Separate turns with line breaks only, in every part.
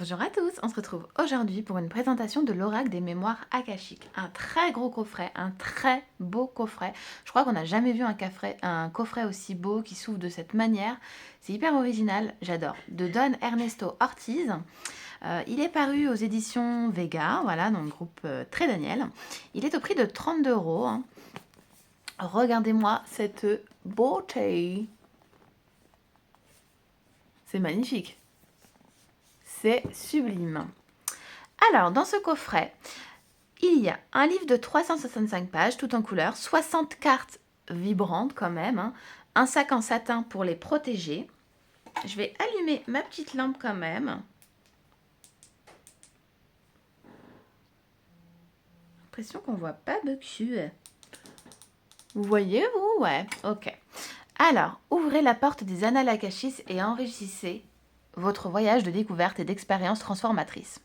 Bonjour à tous, on se retrouve aujourd'hui pour une présentation de l'oracle des mémoires akashiques. Un très gros coffret, un très beau coffret. Je crois qu'on n'a jamais vu un coffret aussi beau qui s'ouvre de cette manière. C'est hyper original, j'adore. De Don Ernesto Ortiz. Il est paru aux éditions Vega, voilà, dans le groupe Très Daniel. Il est au prix de 32 euros. Hein. Regardez-moi cette beauté. C'est magnifique. C'est sublime. Alors, dans ce coffret, il y a un livre de 365 pages, tout en couleur, 60 cartes vibrantes quand même, hein, un sac en satin pour les protéger. Je vais allumer ma petite lampe quand même. L'impression qu'on voit pas dessus. Vous voyez, vous? Ouais, ok. Alors, ouvrez la porte des annales akashiques et enrichissez votre voyage de découverte et d'expérience transformatrice.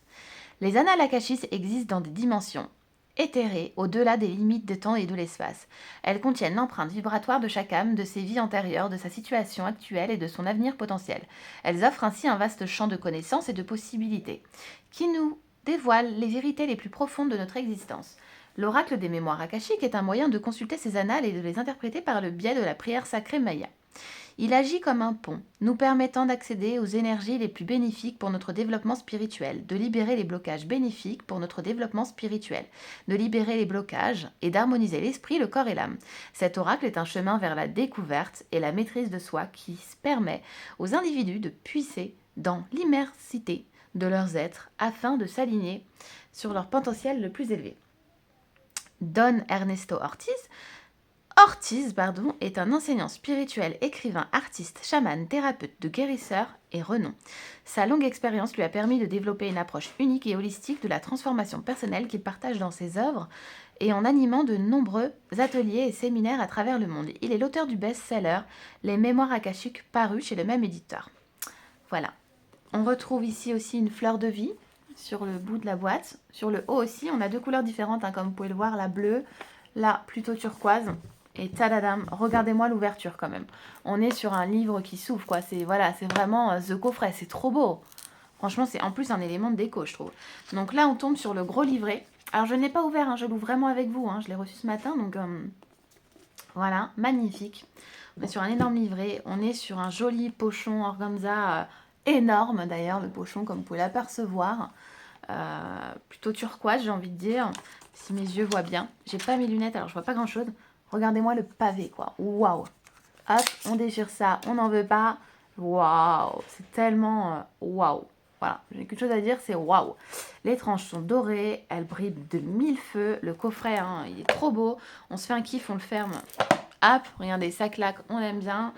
Les annales akashiques existent dans des dimensions éthérées, au-delà des limites du temps et de l'espace. Elles contiennent l'empreinte vibratoire de chaque âme, de ses vies antérieures, de sa situation actuelle et de son avenir potentiel. Elles offrent ainsi un vaste champ de connaissances et de possibilités, qui nous dévoilent les vérités les plus profondes de notre existence. L'oracle des mémoires akashiques est un moyen de consulter ces annales et de les interpréter par le biais de la prière sacrée Maya. Il agit comme un pont, nous permettant d'accéder aux énergies les plus bénéfiques pour notre développement spirituel, de libérer les blocages bénéfiques pour notre développement spirituel, de libérer les blocages et d'harmoniser l'esprit, le corps et l'âme. Cet oracle est un chemin vers la découverte et la maîtrise de soi qui permet aux individus de puiser dans l'immersité de leurs êtres afin de s'aligner sur leur potentiel le plus élevé. Don Ernesto Ortiz est un enseignant spirituel, écrivain, artiste, chaman, thérapeute de guérisseur et renom. Sa longue expérience lui a permis de développer une approche unique et holistique de la transformation personnelle qu'il partage dans ses œuvres et en animant de nombreux ateliers et séminaires à travers le monde. Il est l'auteur du best-seller Les Mémoires akashiques paru chez le même éditeur. Voilà. On retrouve ici aussi une fleur de vie sur le bout de la boîte. Sur le haut aussi, on a deux couleurs différentes, hein, comme vous pouvez le voir, la bleue, là plutôt turquoise. Et tadadam, regardez-moi l'ouverture quand même. On est sur un livre qui s'ouvre, quoi. C'est vraiment The Coffret, c'est trop beau. Franchement, c'est en plus un élément de déco, je trouve. Donc là, on tombe sur le gros livret. Alors, je ne l'ai pas ouvert, hein, je l'ouvre vraiment avec vous. Hein, je l'ai reçu ce matin, donc voilà, magnifique. On est sur un énorme livret. On est sur un joli pochon organza énorme, d'ailleurs, le pochon, comme vous pouvez l'apercevoir. Plutôt turquoise, j'ai envie de dire, si mes yeux voient bien. J'ai pas mes lunettes, alors je vois pas grand-chose. Regardez-moi le pavé, quoi. Waouh. Hop, on déchire ça, on n'en veut pas. Waouh, c'est tellement waouh. Voilà, j'ai quelque chose à dire, c'est waouh. Les tranches sont dorées, elles brillent de mille feux. Le coffret, hein, il est trop beau. On se fait un kiff, on le ferme. Hop, regardez, ça claque, on aime bien.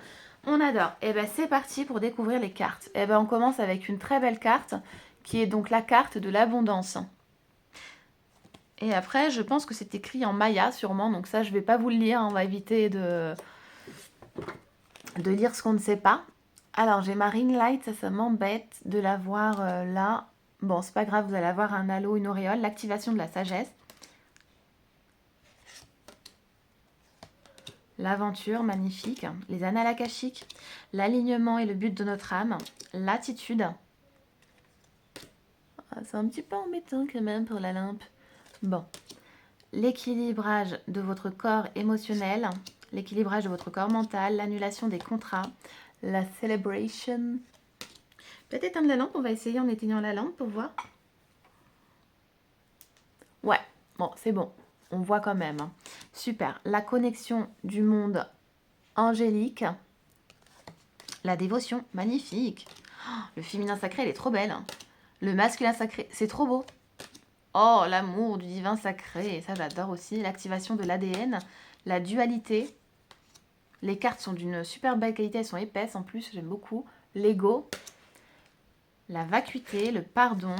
On adore. Et ben c'est parti pour découvrir les cartes. Et ben on commence avec une très belle carte qui est donc la carte de l'abondance. Et après, je pense que c'est écrit en maya sûrement, donc ça je vais pas vous le lire, on va éviter de lire ce qu'on ne sait pas. Alors j'ai ma ring light, ça m'embête de l'avoir là. Bon, c'est pas grave, vous allez avoir un halo, une auréole, l'activation de la sagesse. L'aventure, magnifique. Les annales akashiques, l'alignement et le but de notre âme, l'attitude. Ah, c'est un petit peu embêtant quand même pour la lampe. Bon, l'équilibrage de votre corps émotionnel, l'équilibrage de votre corps mental, l'annulation des contrats, la celebration. Peut-être éteindre la lampe, on va essayer en éteignant la lampe pour voir. Ouais, bon, c'est bon, on voit quand même. Hein. Super, la connexion du monde angélique, la dévotion, magnifique. Oh, le féminin sacré, elle est trop belle. Hein. Le masculin sacré, c'est trop beau. Oh, l'amour du divin sacré, ça j'adore aussi. L'activation de l'ADN, la dualité. Les cartes sont d'une super belle qualité, elles sont épaisses en plus, j'aime beaucoup. L'ego, la vacuité, le pardon,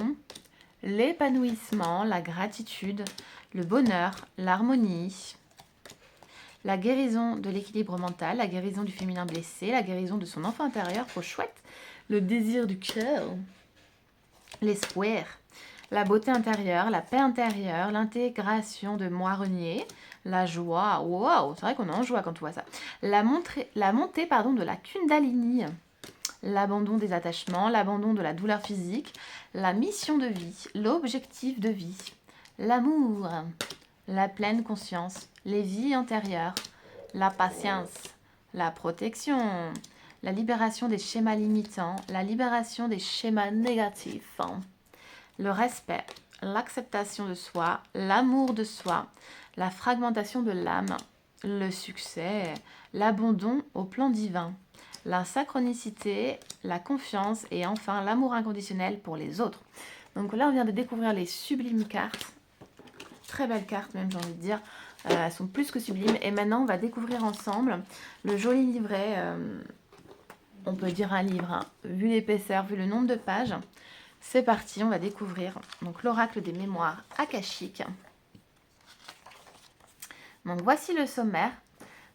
l'épanouissement, la gratitude, le bonheur, l'harmonie, la guérison de l'équilibre mental, la guérison du féminin blessé, la guérison de son enfant intérieur, trop chouette, le désir du cœur, l'espoir, la beauté intérieure, la paix intérieure, l'intégration de moi renié, la joie, waouh, c'est vrai qu'on est en joie quand on voit ça. La montée de la Kundalini, l'abandon des attachements, l'abandon de la douleur physique, la mission de vie, l'objectif de vie, l'amour, la pleine conscience, les vies antérieures, la patience, la protection, la libération des schémas limitants, la libération des schémas négatifs, le respect, l'acceptation de soi, l'amour de soi, la fragmentation de l'âme, le succès, l'abandon au plan divin, la synchronicité, la confiance et enfin l'amour inconditionnel pour les autres. Donc là, on vient de découvrir les sublimes cartes. Très belles cartes même, j'ai envie de dire. Elles sont plus que sublimes. Et maintenant, on va découvrir ensemble le joli livret. On peut dire un livre, hein, vu l'épaisseur, vu le nombre de pages. C'est parti, on va découvrir donc l'oracle des mémoires akashiques. Donc voici le sommaire.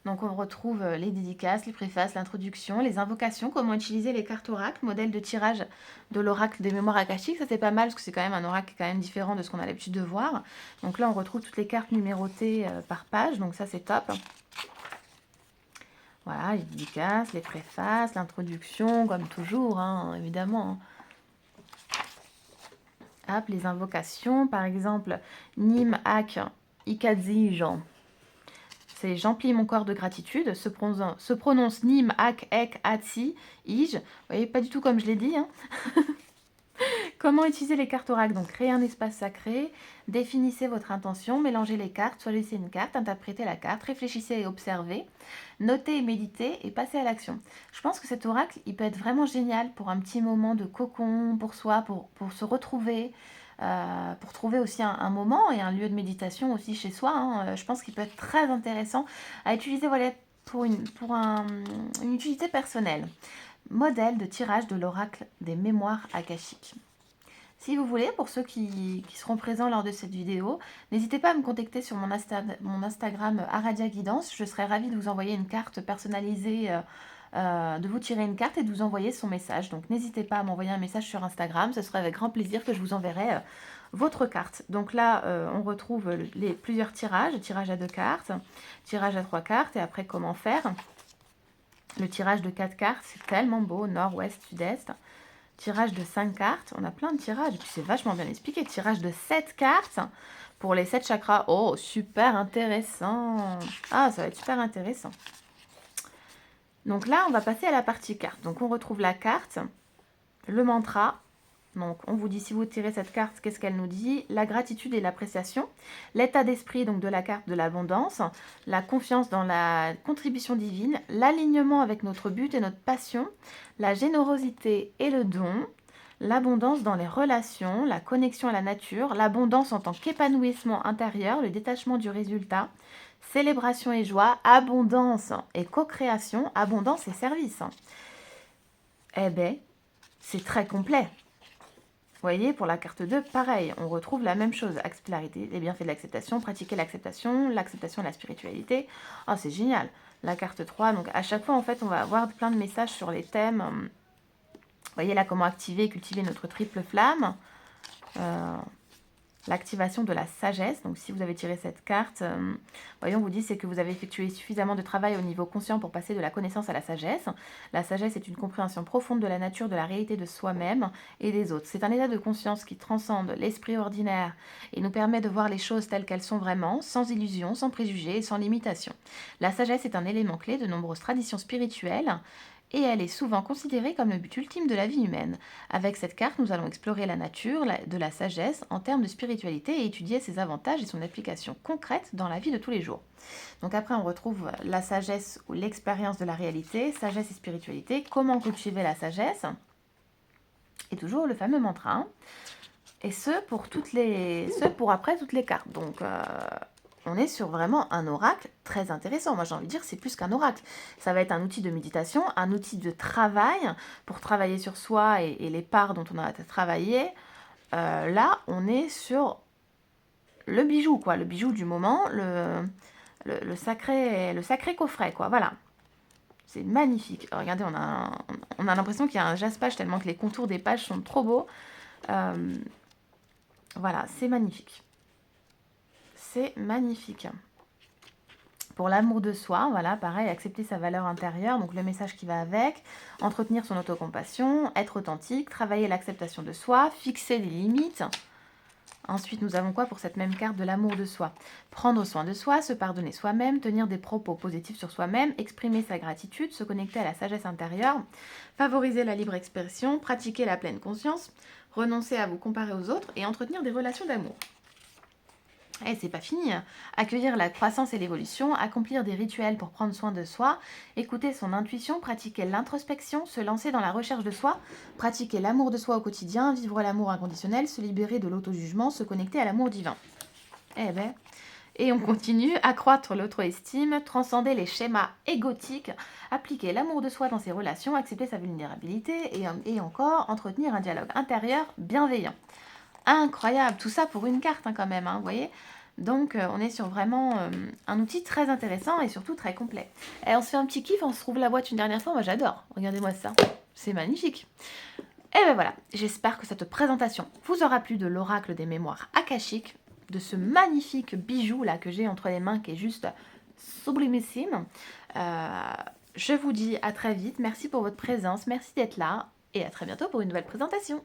Donc on retrouve les dédicaces, les préfaces, l'introduction, les invocations, comment utiliser les cartes oracles, modèle de tirage de l'oracle des mémoires akashiques. Ça c'est pas mal parce que c'est quand même un oracle quand même différent de ce qu'on a l'habitude de voir. Donc là on retrouve toutes les cartes numérotées par page, donc ça c'est top. Voilà, les dédicaces, les préfaces, l'introduction, comme toujours, hein, évidemment. Hop, les invocations, par exemple, Nim, Ak, Ikadzi, Jean. C'est j'emplis mon corps de gratitude, se prononce Nim, Ak, Ek, Atsi, Ij. Vous voyez, pas du tout comme je l'ai dit. Hein. Comment utiliser les cartes oracles? Donc, créer un espace sacré, définissez votre intention, mélangez les cartes, choisissez une carte, interprétez la carte, réfléchissez et observez, notez et méditez et passez à l'action. Je pense que cet oracle, il peut être vraiment génial pour un petit moment de cocon pour soi, pour se retrouver, pour trouver aussi un moment et un lieu de méditation aussi chez soi. Hein. Je pense qu'il peut être très intéressant à utiliser voilà, pour une utilité personnelle. Modèle de tirage de l'oracle des mémoires akashiques. Si vous voulez, pour ceux qui seront présents lors de cette vidéo, n'hésitez pas à me contacter sur mon Instagram Aradia Guidance. Je serai ravie de vous envoyer une carte personnalisée, de vous tirer une carte et de vous envoyer son message. Donc n'hésitez pas à m'envoyer un message sur Instagram. Ce sera avec grand plaisir que je vous enverrai votre carte. Donc là, on retrouve plusieurs tirages. Tirage à 2 cartes, tirage à 3 cartes et après comment faire. Le tirage de 4 cartes, c'est tellement beau, nord, ouest, sud-est. Tirage de 5 cartes, on a plein de tirages, et puis c'est vachement bien expliqué. Tirage de 7 cartes pour les 7 chakras. Oh, super intéressant. Ah, ça va être super intéressant. Donc là, on va passer à la partie carte. Donc on retrouve la carte, le mantra. Donc on vous dit, si vous tirez cette carte, qu'est-ce qu'elle nous dit? La gratitude et l'appréciation, l'état d'esprit donc de la carte de l'abondance, la confiance dans la contribution divine, l'alignement avec notre but et notre passion, la générosité et le don, l'abondance dans les relations, la connexion à la nature, l'abondance en tant qu'épanouissement intérieur, le détachement du résultat, célébration et joie, abondance et co-création, abondance et service. Eh bien, c'est très complet. Vous voyez, pour la carte 2, pareil, on retrouve la même chose. Accepter les bienfaits de l'acceptation, pratiquer l'acceptation et la spiritualité. Oh, c'est génial. La carte 3, donc à chaque fois, en fait, on va avoir plein de messages sur les thèmes. Vous voyez là, comment activer et cultiver notre triple flamme. L'activation de la sagesse. Donc si vous avez tiré cette carte, voyons, on vous dit c'est que vous avez effectué suffisamment de travail au niveau conscient pour passer de la connaissance à la sagesse. La sagesse est une compréhension profonde de la nature, de la réalité de soi-même et des autres. C'est un état de conscience qui transcende l'esprit ordinaire et nous permet de voir les choses telles qu'elles sont vraiment, sans illusion, sans préjugés et sans limitation. La sagesse est un élément clé de nombreuses traditions spirituelles et elle est souvent considérée comme le but ultime de la vie humaine. Avec cette carte, nous allons explorer la nature de la sagesse en termes de spiritualité et étudier ses avantages et son application concrète dans la vie de tous les jours. Donc après, on retrouve la sagesse ou l'expérience de la réalité, sagesse et spiritualité, comment cultiver la sagesse, et toujours le fameux mantra, hein. Et ce pour après toutes les cartes. Donc on est sur vraiment un oracle très intéressant. Moi, j'ai envie de dire, c'est plus qu'un oracle. Ça va être un outil de méditation, un outil de travail pour travailler sur soi et les parts dont on a travaillé. Là, on est sur le bijou, quoi, le bijou du moment, le sacré coffret, quoi. Voilà. C'est magnifique. Regardez, on a l'impression qu'il y a un jaspage tellement que les contours des pages sont trop beaux. Voilà, c'est magnifique. C'est magnifique. Pour l'amour de soi, voilà, pareil, accepter sa valeur intérieure, donc le message qui va avec, entretenir son autocompassion, être authentique, travailler l'acceptation de soi, fixer des limites. Ensuite, nous avons quoi pour cette même carte de l'amour de soi? Prendre soin de soi, se pardonner soi-même, tenir des propos positifs sur soi-même, exprimer sa gratitude, se connecter à la sagesse intérieure, favoriser la libre expression, pratiquer la pleine conscience, renoncer à vous comparer aux autres et entretenir des relations d'amour. Et c'est pas fini, hein. Accueillir la croissance et l'évolution, accomplir des rituels pour prendre soin de soi, écouter son intuition, pratiquer l'introspection, se lancer dans la recherche de soi, pratiquer l'amour de soi au quotidien, vivre l'amour inconditionnel, se libérer de l'auto-jugement, se connecter à l'amour divin. Eh ben, et on continue, accroître l'auto-estime, transcender les schémas égotiques, appliquer l'amour de soi dans ses relations, accepter sa vulnérabilité et encore entretenir un dialogue intérieur bienveillant. Incroyable, tout ça pour une carte hein, quand même, hein, vous voyez. Donc on est sur vraiment un outil très intéressant et surtout très complet. Et on se fait un petit kiff, on se trouve la boîte une dernière fois, moi j'adore. Regardez-moi ça, c'est magnifique. Et ben voilà, j'espère que cette présentation vous aura plu de l'oracle des mémoires akashiques, de ce magnifique bijou là que j'ai entre les mains qui est juste sublimissime. Je vous dis à très vite, merci pour votre présence, merci d'être là et à très bientôt pour une nouvelle présentation.